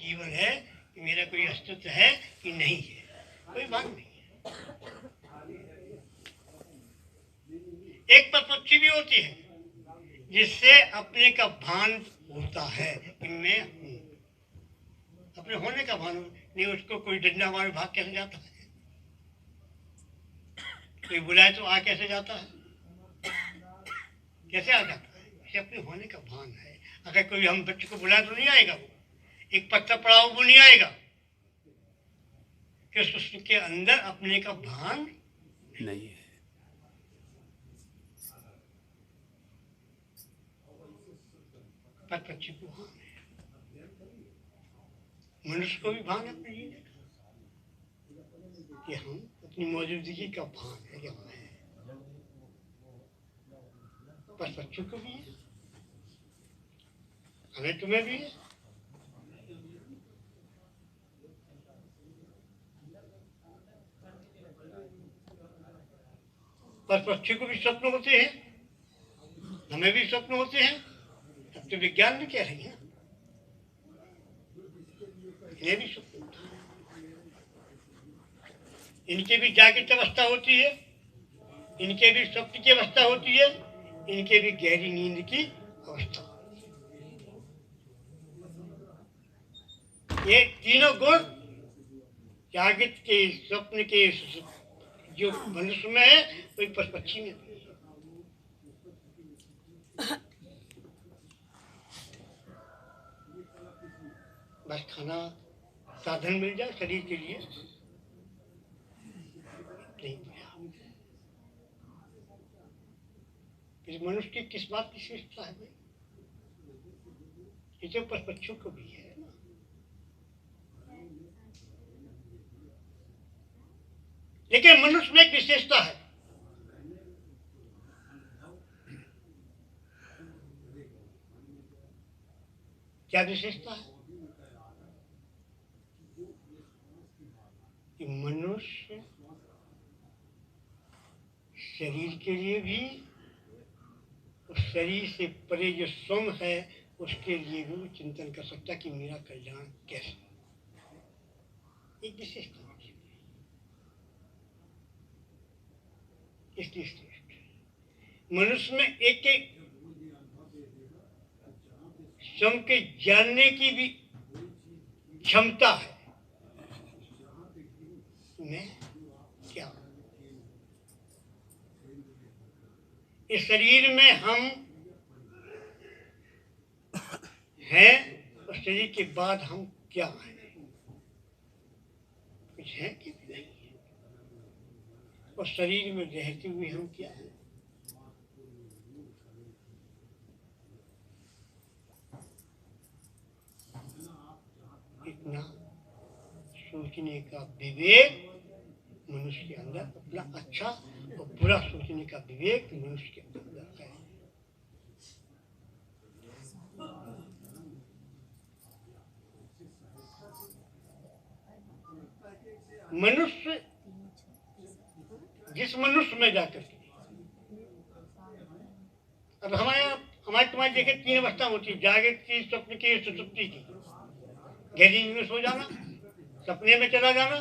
जीवन है, कि मेरा कोई अस्तित्व है कि नहीं है, कोई भान नहीं है। एक परपक्षी भी होती है जिससे अपने का भान होता है कि मैं हूँ, अपने होने का भान नहीं। उसको कोई डंडा मार भाग कैसे जाता है, कोई बुलाए तो आ कैसे जाता है, कैसे आ जाता है? इसे अपने होने का भान है। अगर कोई हम बच्चे को बुलाए तो नहीं आएगा, वो एक पत्थर पड़ा वो नहीं आएगा, कि उसके अंदर अपने का भान नहीं है। पर पक्षी को भान है, मनुष्य को भी भान है अपने जीने का, कि हम अपनी मौजूदगी का भान है कि हम हैं। पर पक्षी को भी है, हमें तुम्हें भी है। पर पक्षी को भी स्वप्न होते हैं, हमें भी स्वप्न होते हैं। अब तो विज्ञान में कह रही है, इन्हें भी स्वप्न होता है, इनके भी जागृत अवस्था होती है, इनके भी स्वप्न की अवस्था होती है, इनके भी गहरी नींद की अवस्था। ये तीनों गुण जागृत के, स्वप्न के, जो मनुष्य में है वही पशु-पक्षी में भी है। बस खाना साधन मिल जाए शरीर के लिए नहीं मिला, फिर मनुष्य की किस बात की श्रेष्ठता है भाई? ये तो पशु को भी है ना। लेकिन मनुष्य में एक विशेषता है, क्या विशेषता है? कि मनुष्य शरीर के लिए भी, उस शरीर से परे जो स्वयं है उसके लिए भी वो चिंतन कर सकता कि मेरा कल्याण कैसे, एक विशेषता इसलिए श्रेष्ठ। मनुष्य में एक स्वयं के जानने की भी क्षमता है, मैं क्या हूं। इस शरीर में हम हैं और शरीर के बाद हम क्या हैं, कुछ है कि नहीं है, और शरीर में रहते हुए हम क्या हैं। इतना सोचने का विवेक मनुष्य के अंदर, अपना अच्छा और बुरा सोचने का विवेक मनुष्य के अंदर है। मनुष्य जिस मनुष्य में जाकर के, अब हमारे तुम्हारी देखे तीन अवस्था होती है, जागृत की, स्वप्न की, सुषुप्ति की। गहरी नींद में सो जाना, सपने में चला जाना,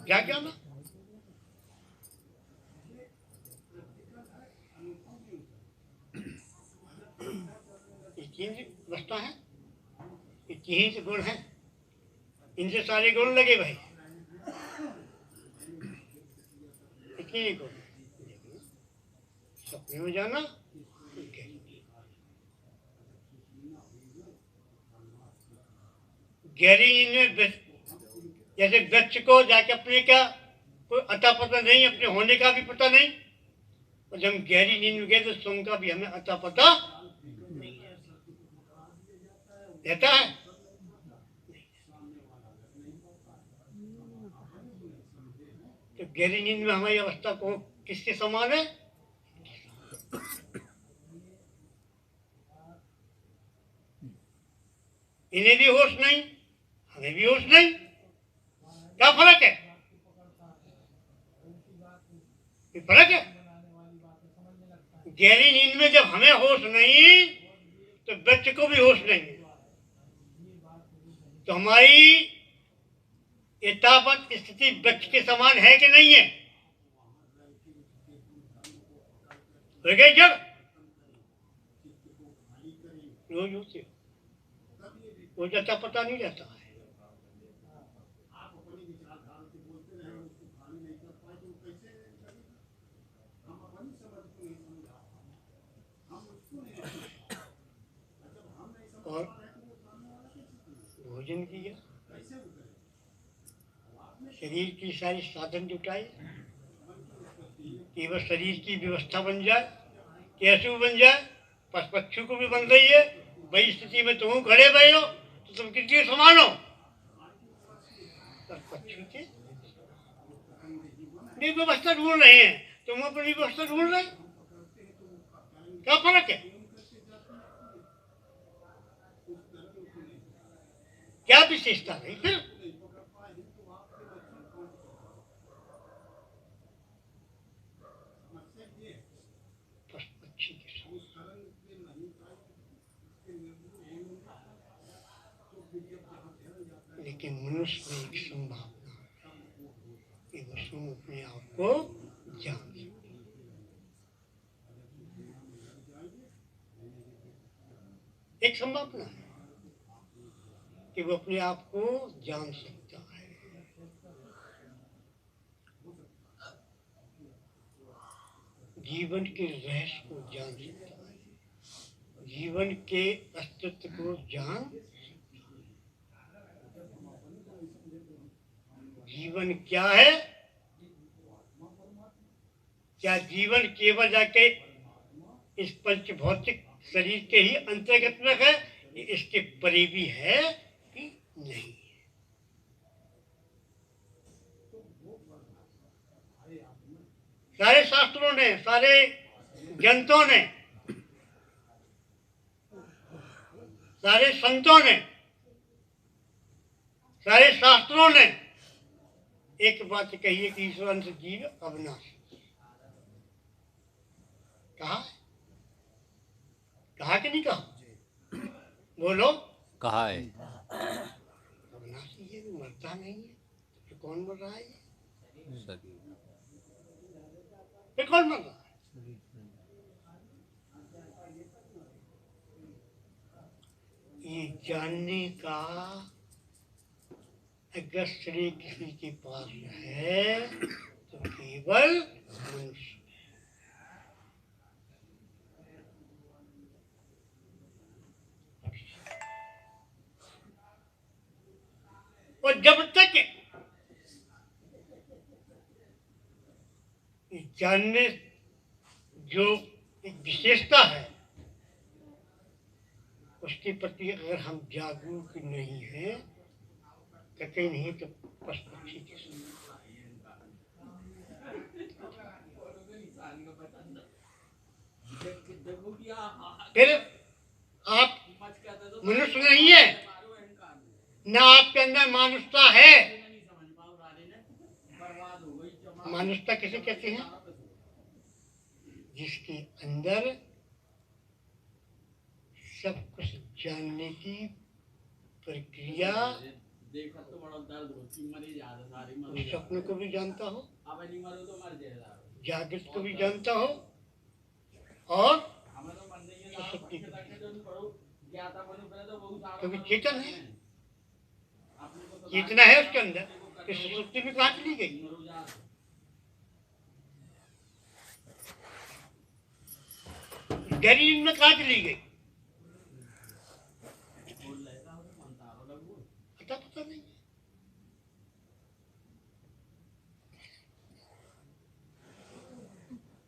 जाग जाना। ये तीन अवस्था है, ये तीन से गुण है, इनसे सारे गुण लगे भाई, इतने गुण। सपने में जाना, गहरी नींद में जैसे वृक्ष को जाके अपने का कोई अता पता नहीं, अपने होने का भी पता नहीं, और जब गहरी नींद में गए तो स्वयं का भी हमें अता पता नहीं रहता है। तो गहरी नींद में हमारी अवस्था को किसके समान है? इन्हें भी होश नहीं, हमें भी होश नहीं, क्या फर्क है? फर्क है। गहरी नींद में जब हमें होश नहीं तो वृक्ष को भी होश नहीं है, तो हमारी यथावत स्थिति वृक्ष के समान है कि नहीं है? हो गए जब रोज होते हो जाता पता नहीं रहता है। और भोजन किया, शरीर की सारी साधन जुटाए कि वह शरीर की व्यवस्था बन जाए। कैसे वो बन जाए? पशु पक्षी को भी बन रही है। वही स्थिति में तुम खड़े भय हो तो तुम कितने समान हो? पक्षी के नहीं व्यवस्था ढूंढ रहे हैं, तुम अपनी व्यवस्था ढूंढ रहे, क्या फर्क है? क्या विशेषता रही फिर? पक्षी के लेकिन मनुष्य में एक संभावना कि वो स्वयं अपने आप को जान सके। एक संभावना है कि वो अपने आप को जान सकता है। जीवन के रहस्य को जान सकता है, जीवन के अस्तित्व को जान सकता है। जीवन क्या है? क्या जीवन केवल जाके इस पंच भौतिक शरीर के ही अंतर्गत में है, इसके परे भी है कि नहीं? सारे शास्त्रों ने, सारे ग्रंथों ने, सारे संतों ने, सारे शास्त्रों ने एक बात कही है कि ईश्वर से जीव अविनाशी। कहा कि नहीं कहा? बोलो। कहा है। अविनाशी है, मरता नहीं है, तो कौन मर रहा है? फिर कौन मर रहा है? ये जानने का अगर श्रेय किसी के पास है तो केवल मनुष्य। और जब तक जानने जो एक विशेषता है उसके प्रति अगर हम जागरूक नहीं हैं, कहते नहीं तो पशु पक्षी के फिर आप मनुष्य नहीं है, ना आपके अंदर मानुषता है। मानुषता किसे कहते हैं? जिसके अंदर सब कुछ जानने की प्रक्रिया, स्वप्न को भी जानता हो, जागृत को भी जानता हो और सुषुप्ति को भी। क्योंकि चेतन है, चेतना है उसके अंदर, तो सुषुप्ति भी कहाँ चली गई? गरीब में कहाँ चली गई? पता नहीं।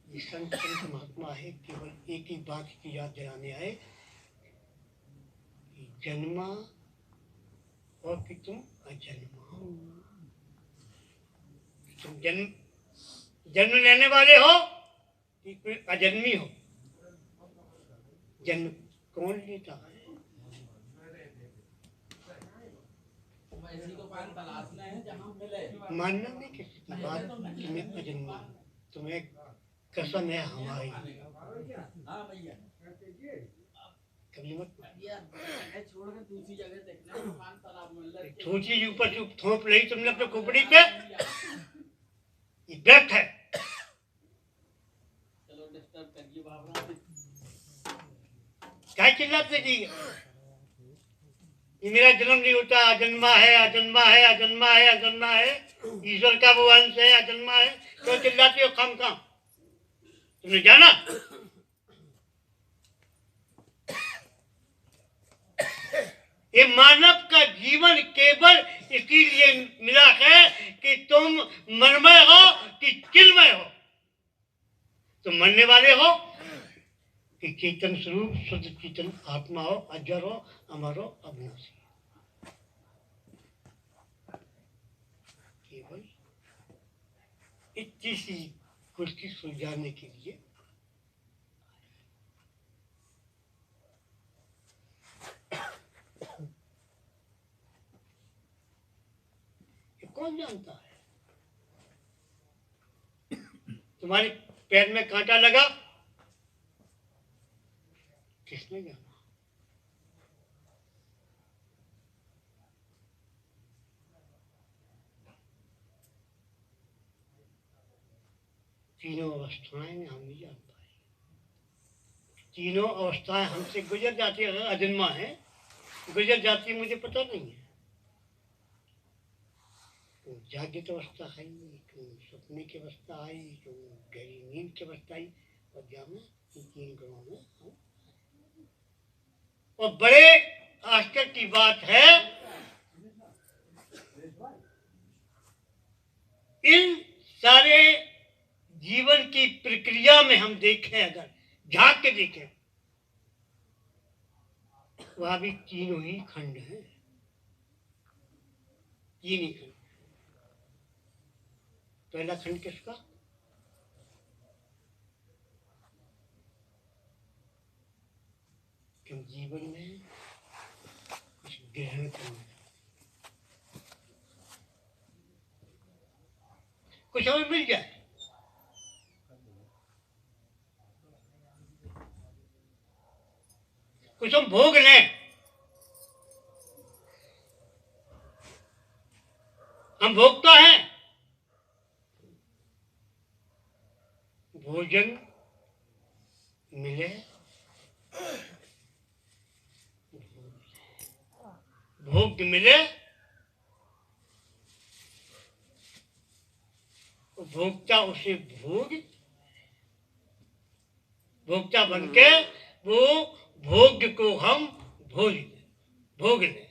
ये संत महात्मा है, केवल एक ही बात की याद दिलाने आए कि जन्मा और कि तुम अजन्मा हो। तुम जन्म लेने वाले हो कि कोई अजन्मी हो? जन्म कौन लेता है? मानना नहीं किसी की बात, तुम्हें अजन्मा, तुम्हें कसम है हमारी, कभी मत छोड़ के दूसरी जगह देखना दुकान तालाब में छोटी ऊपर से थोप ली तुमने अपने खोपड़ी पे, ये व्यर्थ है। चलो डिस्टर्ब करिए बाबा, क्या चिल्लाते जी, ये मेरा जन्म नहीं होता, अजन्मा है अजन्मा है अजन्मा है अजन्मा है, ईश्वर का वो अंश है, अजन्मा है, तो चिल्लाते हो खाम खाम, तुमने जाना? ये मानव का जीवन केवल इसीलिए मिला है कि तुम मनमय हो कि चिन्मय हो। तुम मरने वाले हो कि चेतन स्वरूप शुद्ध चेतन आत्मा हो, अजर हो, अमर हो, अविनाशी। केवल इतनी सी कुर्सी सुलझाने के लिए कौन जानता है? तुम्हारे पैर में कांटा लगा, किसने जाना? तीनों अवस्थाएं में हम नहीं जान पाए, तीनों अवस्थाएं हमसे गुजर जाती है, अजन्मा है, गुजर जाती है, मुझे पता नहीं है। जागृत अवस्था आई, सपने की अवस्था आई, गहरी नींद की अवस्था आई, और जाना इन तीन ग्रहों में हम। और बड़े आश्चर्य की बात है, इन सारे जीवन की प्रक्रिया में हम देखें, अगर झांक के देखें, वहां भी तीनों ही खंड हैं, तीन ही खंड। पहला खंड किसका? कि हम जीवन में कुछ ग्रहण करना, कुछ हमें मिल जाए, कुछ हम भोग लें। हम भोगता है, भोजन मिले, भोग मिले, भोक्ता उसे भोग, भोक्ता बनके वो भोग को हम भोग लें।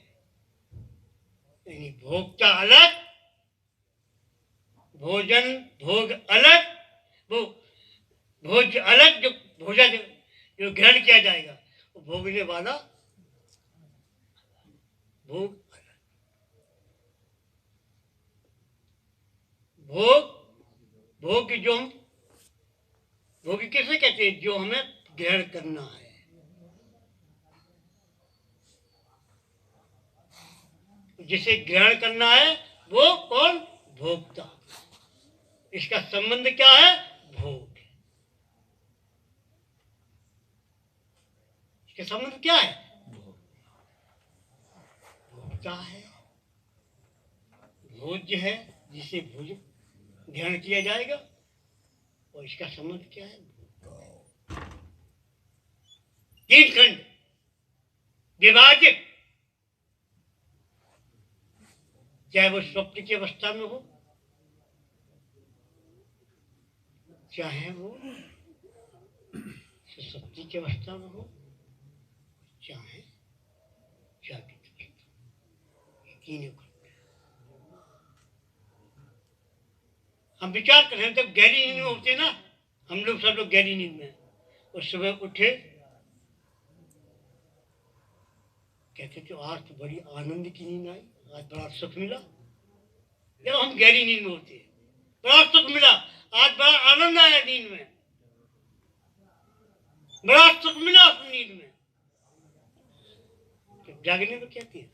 यानी भोक्ता अलग, भोजन भोग अलग, वो भोज अलग, जो भोजन जो ग्रहण किया जाएगा, वो भोगने वाला भोग अलग। भोग जो हम भोग किसे कहते हैं? जो हमें ग्रहण करना है। जिसे ग्रहण करना है वो कौन? भोक्ता। इसका संबंध क्या है? भोग। इसका संबंध क्या है? भोक्ता है, भोज्य है, जिसे भोजन ग्रहण किया जाएगा, और इसका संबंध क्या है? तीन खंड विभाजित, चाहे वो स्वप्न की अवस्था में हो, चाहे वो सुषुप्ति की अवस्था में हो, चाहे जागृत अवस्था, तीनों खंड। हम विचार करें, जब गहरी नींद में होते ना, हम लोग सब लोग गहरी नींद में, और सुबह उठे, कहते थे आज तो बड़ी आनंद की नींद आई, आज बड़ा सुख मिला। जब हम गहरी नींद में होते हैं, बड़ा सुख मिला, आज बड़ा आनंद आया नींद में, बड़ा सुख मिला उस नींद में। तो जागने में क्या किया?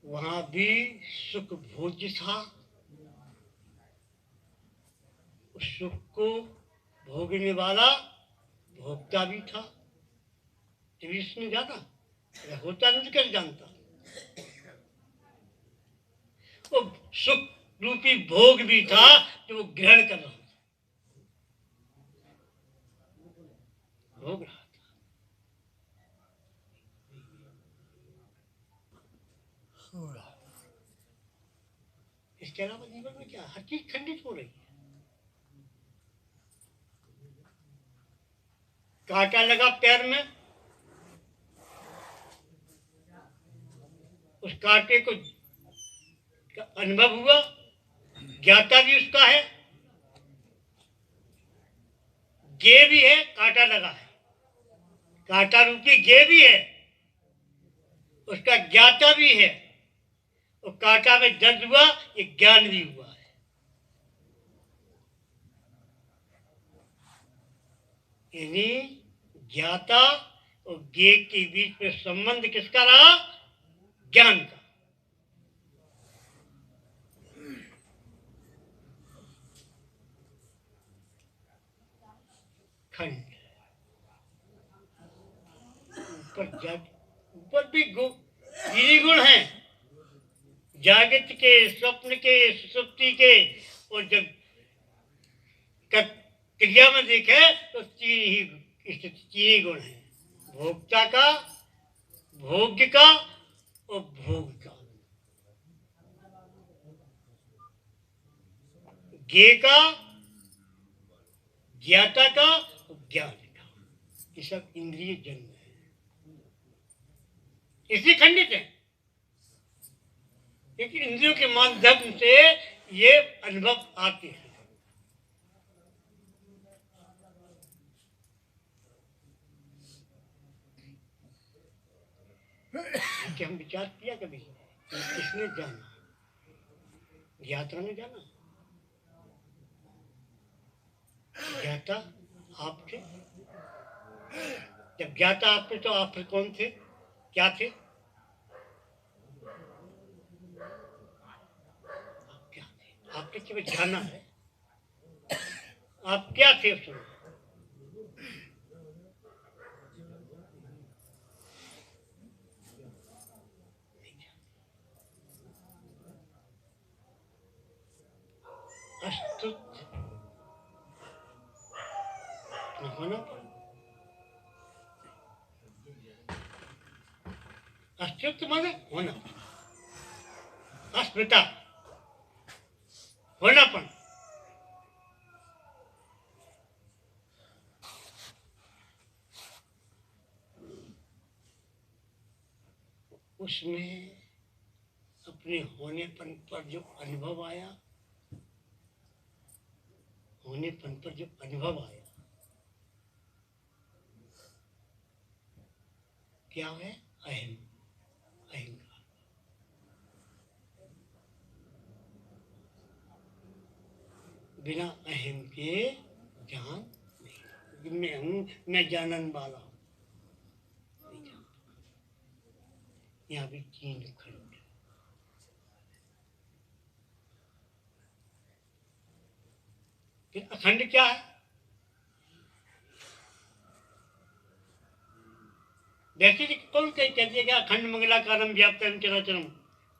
वहां भी सुख भोज्य था, उस सुख को भोगने वाला भोगता भी था, तभी उसने जाना, अगर होता नहीं तो कैसे जानता। वो सुख रूपी भोग भी था जो वो ग्रहण कर रहा था, भोग रहा था। इसके अलावा जीवन में क्या, हर चीज खंडित हो रही है। कांटा लगा पैर में, उस कांटे को का अनुभव हुआ, ज्ञाता भी उसका है, गे भी है, कांटा लगा है, कांटा रूपी गे भी है, उसका ज्ञाता भी है, और कांटा में दर्द हुआ, ये ज्ञान भी हुआ है। यानी ज्ञाता और गे के बीच में संबंध किसका रहा? ज्ञान का। खंड ऊपर भी तीन गुण हैं, जागृत के, स्वप्न के, सुषुप्ति के, और जब क्रिया में देखे तो तीन ही गुण हैं, भोक्ता का, भोग्य का और भोग का। ज्ञे का, ज्ञाता का और ज्ञान का, ये सब इंद्रिय जन्म है, इसी खंडित है। लेकिन इंद्रियों के माध्यम से ये अनुभव आते हैं। कि हम विचार किया कभी, किसने जाना? ज्ञाता ने जाना, ज्ञाता आप थे। जब ज्ञाता आप थे तो आप फिर कौन थे, क्या थे? आप क्या थे? आपने केवल जाना है, आप क्या थे उस समय? अस्तित्व होना, अस्तित्व माने होना, अस्मिता, होनापन। उसमें अपने होनेपन पर जो अनुभव आया, होनेपन पर जो अनुभव आया, क्या है? अहम, अहंकार। बिना अहम के जान नहीं, मैं हूं, मैं जानन वाला हूं, नहीं जानता। यहाँ भी तीन खंड। फिर अखंड क्या है? वैसे ही कौन कहते हैं कि अखंड मंगलाकारम व्याप्तम चराचरम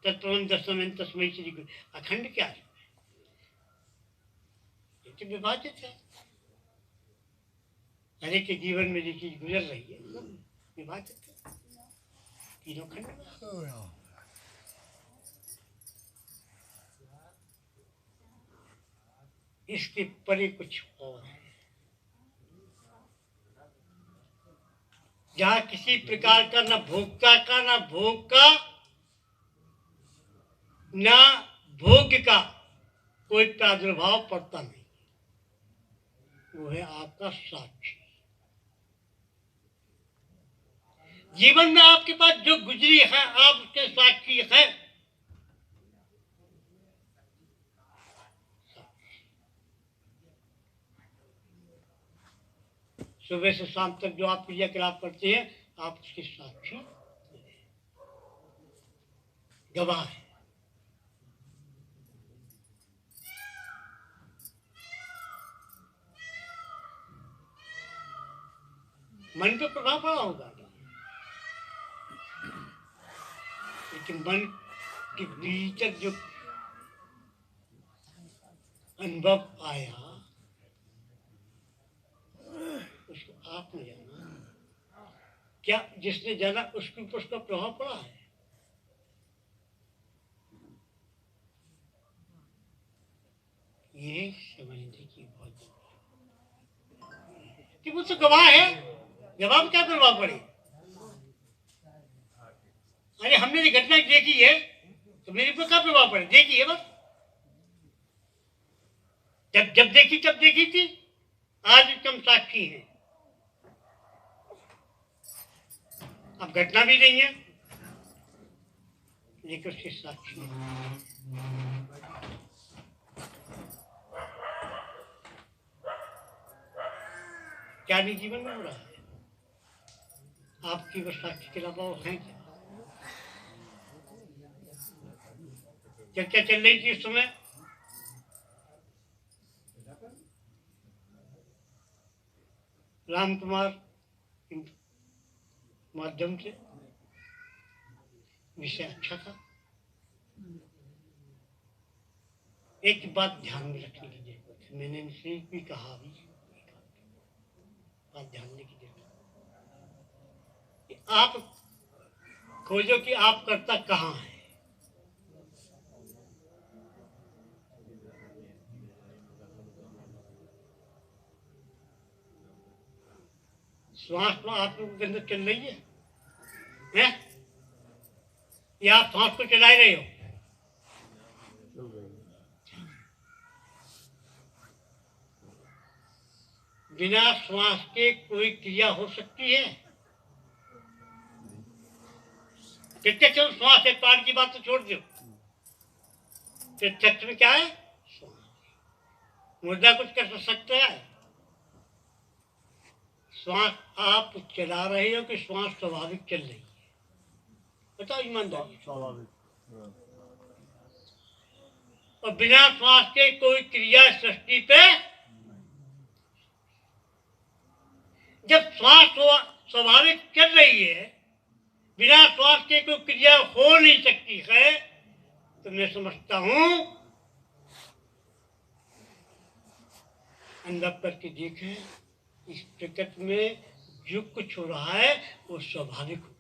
तत्वं दर्शनम तस्मै श्री गुरु। अखंड क्या है? ये तो विभाजित है, हर एक के जीवन में जो चीज गुजर रही है सब विभाजित है, तीनों खंड। इसके परे कुछ और है, जहाँ किसी प्रकार का न भोक्ता का, न भोग का, न भोग्य का कोई प्रादुर्भाव पड़ता नहीं, वो है आपका साक्षी। जीवन में आपके पास जो गुजरी है, आप उसके साक्षी हैं। सुबह से शाम तक जो आप क्रियाकलाप करते हैं, आप उसके साक्षी, गवाह है। मन पे प्रभाव पड़ा होगा, लेकिन मन के भीतर जो अनुभव आया उसको आपने जाना, क्या जिसने जाना उसके ऊपर उसका प्रभाव पड़ा है? ये समझने की बहुत जरूरत है कि मुझसे गवाह है, गवाह में क्या प्रभाव पड़े? अरे हमने ये घटना देखी है तो मेरे ऊपर क्या प्रभाव पड़े? देखी है बस, जब जब देखी तब देखी थी, आज भी हम साक्षी हैं। अब घटना भी नहीं है लेकिन उसके साक्षी हैं। क्या भी जीवन में हो रहा है? आपकी वो साक्षी के अलावा और हैं क्या? चर्चा चल रही थी उस समय राम कुमार के माध्यम से, विषय अच्छा था। एक बात ध्यान में रखने की जरूरत है, मैंने इनसे भी कहा, भी बात ध्यान देने की जरूरत है कि आप खोजो कि आप कर्ता कहाँ है। श्वास तो आप लोगों के अंदर चल रही है, हैं? या आप सांस को चला रहे हो? बिना श्वास के कोई क्रिया हो सकती है? कितने चलो श्वास है, प्राण की बात तो छोड़ दो, तो तत्व में क्या है? श्वास। मुर्दा कुछ कर सकता है? श्वास आप चला रहे हो कि श्वास स्वाभाविक चल रही है? बताओ ईमानदारी। स्वाभाविक। और बिना श्वास के कोई क्रिया सृष्टि पे, जब श्वास स्वाभाविक चल रही है, बिना श्वास के कोई क्रिया हो नहीं सकती है, तो मैं समझता हूं अनुभव करके देखें, इस प्रकृति में जो कुछ हो रहा है वो स्वाभाविक हो रहा है।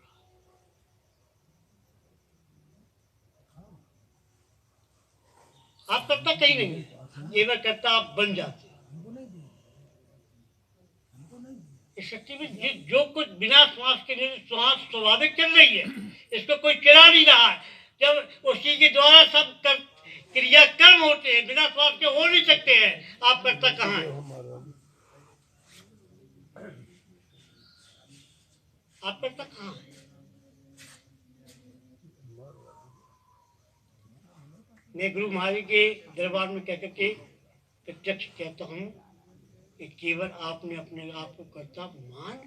आप कर्ता कहीं नहीं, केवल कर्ता आप बन जाते हैं। इस शक्ति में जो कुछ बिना श्वास के लिए श्वास स्वाभाविक चल रही है, इसको कोई चला नहीं रहा है। जब उसी के द्वारा सब क्रिया कर्म होते हैं, बिना श्वास के हो नहीं सकते हैं। आप कर्ता कहाँ है? आप कर्ता कहाँ है? मैं गुरु महावीर के दरबार में कहकर के प्रत्यक्ष कहता हूँ कि केवल आपने अपने आप को कर्ता मान,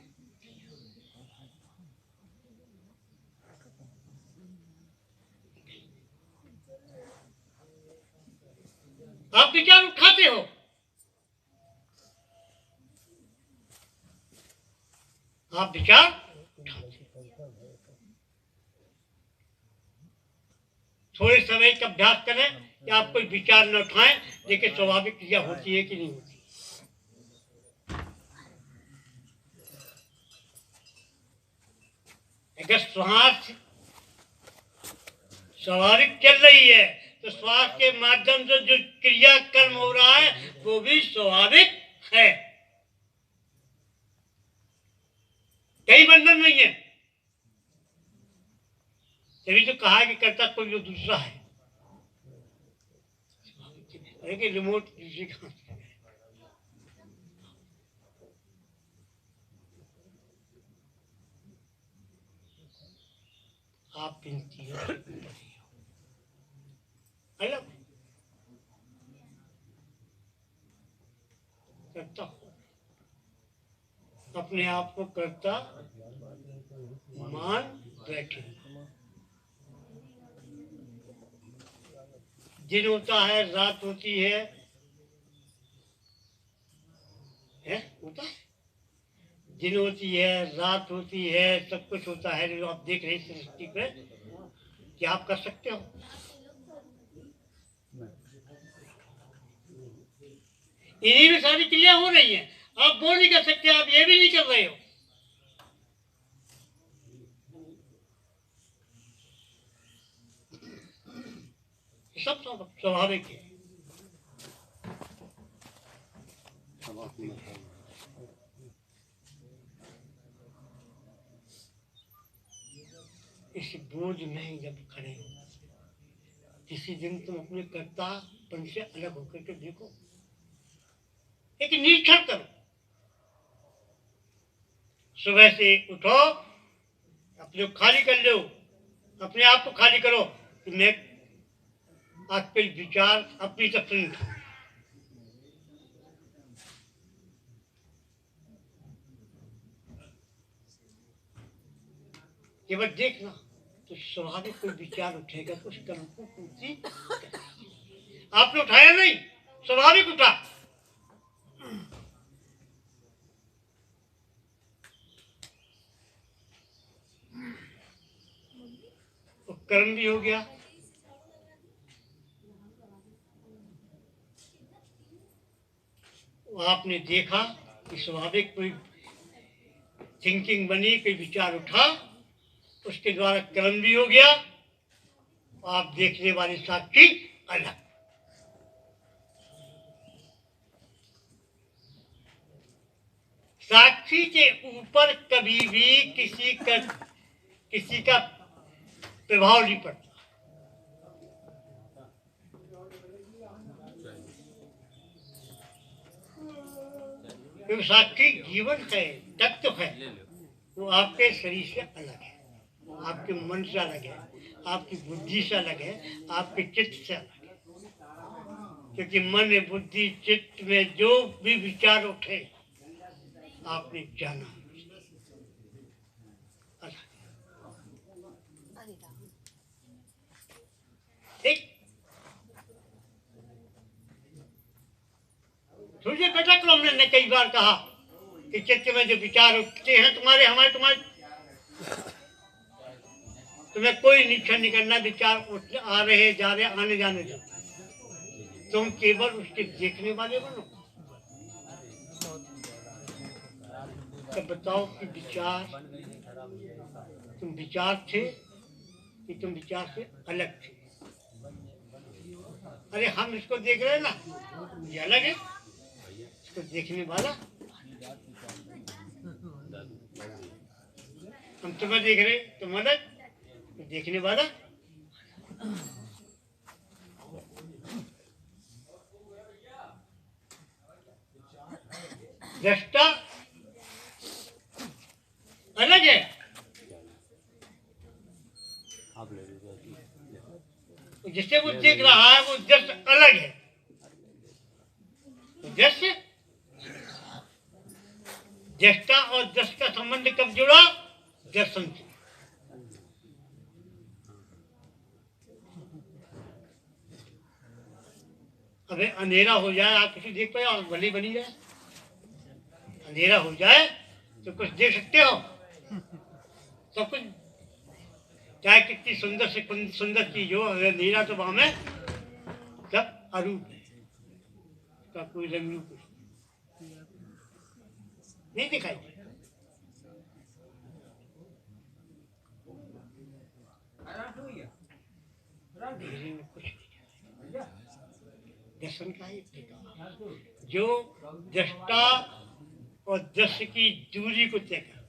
आप विचार उठाते हो, आप विचार उठाते हो। थोड़े समय का अभ्यास करें कि आप कोई विचार न उठाएं, लेकिन स्वाभाविक क्रिया होती है कि नहीं होती। अगर श्वास स्वाभाविक चल रही है तो श्वास के माध्यम से जो क्रिया कर्म हो रहा है वो भी स्वाभाविक है, कई बंधन नहीं है। तभी तो कहा कि कर्ता कोई जो दूसरा है, लेकिन रिमोट दूसरी कहां से है? आप इन तीनों से ऊपर ही हो, अलग करता हो, अपने आप को करता मान बैठे। दिन होता है, रात होती है? होता है? दिन होती है, रात होती है, सब कुछ होता है जो आप देख रहे हैं सृष्टि पे, क्या आप कर सकते हो? इन्हीं में सारी क्रिया हो रही है। आप वो नहीं कर सकते, आप ये भी नहीं कर रहे हो। सब स्वाभाविक है। इस बोझ में जब खड़े हो, किसी दिन तुम अपने कर्तापन से अलग होकर के देखो, एक निरीक्षण करो। सुबह से उठो, अपने को खाली कर लो, अपने आप को खाली करो कि मैं आपके विचार अपनी तरफ से नहीं। केवल देखना तो स्वाभाविक कोई विचार उठेगा तो उस कर्म को पूर्ति करेगी। आपने उठाया नहीं, स्वाभाविक उठा। तो कर्म भी हो गया। आपने देखा कि स्वाभाविक कोई थिंकिंग बनी, कोई विचार उठा, उसके द्वारा कर्म भी हो गया। आप देखने वाले साक्षी अलग। साक्षी के ऊपर कभी भी किसी का प्रभाव नहीं पड़ता। क्योंकि साक्षी जीवन है, तत्व है, वो आपके शरीर से अलग है, आपके मन से अलग है, आपकी बुद्धि से अलग है, आपके चित्त से अलग है। क्योंकि मन, बुद्धि, चित्त में जो भी विचार उठे, आपने जाना ठीक। थोड़ी बेटा को हमने कई बार कहा कि चित्त में जो विचार उठते हैं तुम्हारे, तुम्हारे तुम्हें कोई निरीक्षण नहीं करना। विचार आ रहे, जा रहे, आने जाने दो। तुम केवल उसके देखने वाले बनो। तो बताओ कि तुम विचार थे कि तुम विचार से अलग थे? अरे हम इसको देख रहे हैं ना, ये अलग है, इसको देखने वाला। हम तुम्हें देख रहे, तुम अलग, देखने वाला। दृष्टा अलग है, जिससे वो देख रहा है वो दृश्य अलग है। दृश्य, दृष्टा और दृश्य का संबंध कब जुड़ा? दर्शन से। अबे अंधेरा हो जाए, आप कुछ देख पाए, और भली बनी जाए। अंधेरा हो जाए तो कुछ देख सकते हो? सब कुछ, चाहे कितनी सुंदर से सुंदर चीज हो, अगर अंधेरा तो वहां में सब अरूप है, उसका कोई रंग रूप नहीं दिखाई। कुछ दर्शन का ही जो दृष्टा और दृश्य की दूरी को तय कर